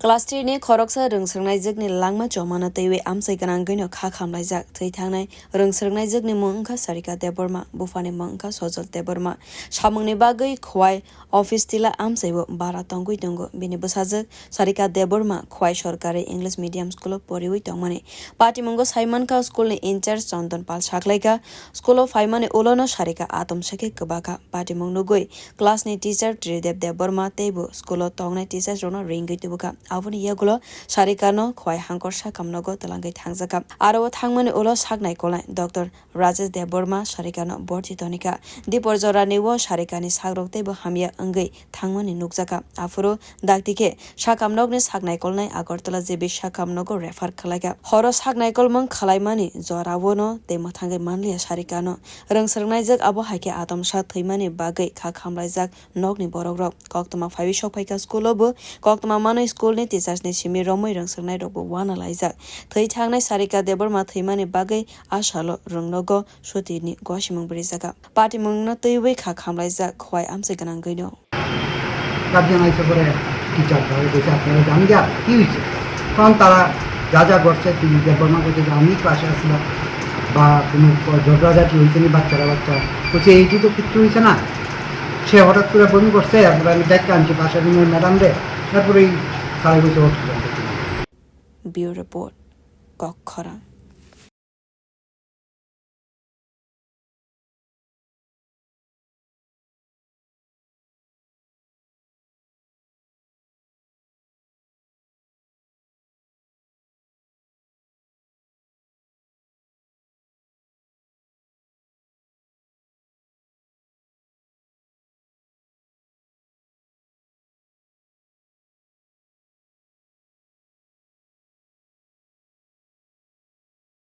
Class 3 ni khoroksa rungsrngnai jikni langma chomana teiwe amsai kanang gino kha khamlaijak thaitangnai rungsrngnai jikni mungkha Sarika Deborma bufani mungkha Sojal Deborma samungni bagui khwai office tila amsaibo bara tongui tongo bini bwsajak Sarika Deborma khwai sorkari English medium school poriwi tongmani party mungo Saimanka school ni incharge Chandan Pal saklaika school of Faimani ulono Sarika atom sake kbaka party mungnugui class ni teacher Tridev Deborma teibo school tongnai teachers rono ringui tubuka aboni yagulo Sarikano khwai hangkor sakamnogo talangai thangjaka aro thangmani ulo saknai kolai Dr. Rajesh Deborma Sarikano borti tonika diporjora niwo Sarikani sagrokte bo hamya angai thangmani nukjaka afuro daktike sakamnogni saknai kolnai Agartala JB sakamnogo refer khlaika horo saknai kolmang khalaimani jorawono te mathangai manliya Sarikano rungsrngnai abo haike atom sa thimani bagai kha khamlaijak nogni borokrok koktoma 5 sokpaika school bo koktoma mano school ni teachers ni simi romoi rungsrngnai rok bo wana laijak thai thangnai Sarika Deborma thimani bagai asalo rungnogo sotini gosimung brijaka party mungna teiwe kha khamlaijak khwai amse ganang gaino কার্যনাই করে teacher ধরে বসে আপনারা জানি যা কী হয়েছে কারণ তারা যা যা করছে তিনি দেববর্মা করছে যে আমি ক্লাসে আসলাম বা কোনো ঝগড়াঝাটি হয়েছে না বাচ্চারা বলছে এইটি তো কিচ্ছু হয়েছে না সে হঠাৎ করে বমি করছে তারপরে আমি দেখতে আনছি পাশের রুমের ম্যাডামরে তারপরেই সারা বছর হসপিটাল Bureau Report Kokkara